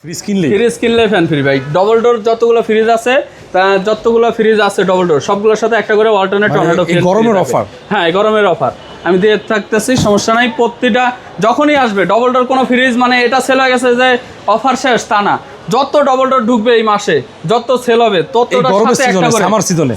Fridge কিনলে fan free ভাই। Double door যতগুলো ফ্রিজ আছে ডবল ডোর সবগুলোর সাথে একটা করে অল্টারনেট টর্নেডো ফ্যান। গরমের অফার? হ্যাঁ, গরমের অফার আমি দিয়ে থাকতেছি, সমস্যা নাই। প্রতিটা যখনই আসবে ডবল ডোর কোনো ফ্রিজ মানে এটা সেল হয়ে গেছে যে অফার শেষ তা না। যত ডবল ডোর ঢুকবে এই মাসে, যত সেল হবে ততটার সাথে একটা করে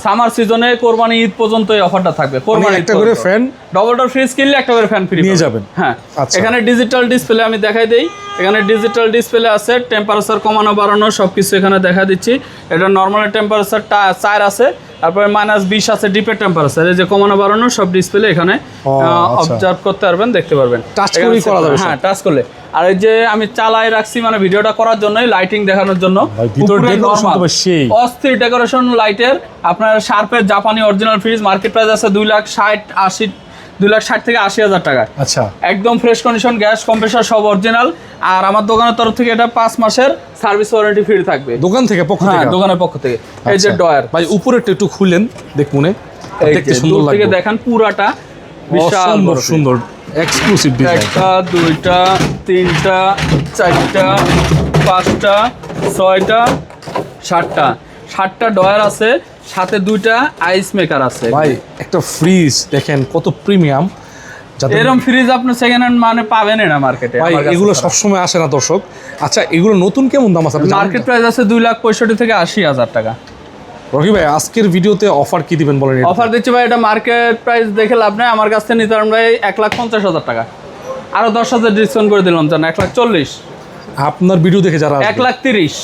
সামার সিজনে কোরবানি ঈদ পর্যন্ত এই অফারটা থাকবে। কোরবানি একটা করে ফ্যান, ডবল ডোর ফ্রিজ কিনলে একটা করে ফ্যান ফ্রি নিয়ে যাবেন। হ্যাঁ, এখানে ডিজিটাল ডিসপ্লে আমি দেখাই দেই। এখানে ডিজিটাল ডিসপ্লে আছে, টেম্পারেচার কমানো বাড়ানো সবকিছু এখানে দেখা দিচ্ছি। এটা নর্মাল টেম্পারেচার 4 আছে, তারপরে -20 আছে ডিপের টেম্পারেচার। এই যে কমানো বাড়ানো সব ডিসপ্লে এখানে অবজার্ভ করতে পারবেন, দেখতে পারবেন। টাচ করে করা যাবে? হ্যাঁ, টাচ করলে। আর এই যে আমি চালাই রাখছি মানে ভিডিওটা করার জন্য, লাইটিং দেখানোর জন্য। অস্থির ডেকোরেশন লাইটের আপনার শার্পের জাপানি অরিজিনাল ফ্রিজ। মার্কেট প্রাইস আছে 2,60,000 থেকে 80,000 টাকা। আচ্ছা, একদম ফ্রেশ কন্ডিশন, গ্যাস কম্প্রেসর সব অরিজিনাল। আর আমার দোকানের তরফ থেকে এটা 5 মাসের সার্ভিস ওয়ারেন্টি ফ্রি থাকবে দোকান থেকে পক্ষ থেকে। হ্যাঁ, দোকানের পক্ষ থেকে। এই যে ডয়ার ভাই উপরেরটা একটু খুলেন দেখুনে, দেখতে সুন্দর লাগবে। থেকে দেখেন পুরাটা বিশাল সুন্দর এক্সক্লুসিভ ডিজাইন। 1 2 3 4 5 6 7টা ডয়ার আছে, সাথে 2টা আইস মেকার আছে। ভাই একটা ফ্রিজ দেখেন কত প্রিমিয়াম। এরকম ফ্রিজ আপনি সেকেন্ড হ্যান্ড মানে পাবেন না মার্কেটে। ভাই এগুলো সবসময় আসে না দর্শক। আচ্ছা, এগুলো নতুন কেমন দাম আছে? মার্কেট প্রাইস আছে 2,65,000 থেকে 80,000 টাকা। রকি ভাই আজকের ভিডিওতে অফার কি দিবেন বলেন? অফার দিচ্ছি ভাই, এটা মার্কেট প্রাইস দেখে লাভ নাই। আমার কাছ থেকে নিতে পারেন ভাই 1,50,000 টাকা। আরো 10,000 ডিসকাউন্ট করে দিলাম, জান 1,40,000। আপনার ভিডিও দেখে যারা 1,30,000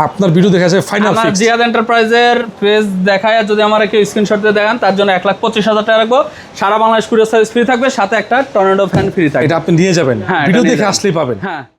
আপনার ভিডিও দেখে আছে ফাইনাল আমার ফিক্স। জিয়াদ এন্টারপ্রাইজের পেজ দেখায় যদি আমার কেউ স্ক্রিনশট দিয়ে দেখান, তার জন্য 1,25,000 টাকা রাখবো। সারা বাংলাদেশ কুরিয়ার সার্ভিস ফ্রি থাকবে, সাথে একটা টর্নেডো ফ্যান ফ্রি থাকবে। এটা আপনি নিয়ে যাবেন, ভিডিও দেখে আসলেই পাবেন। হ্যাঁ।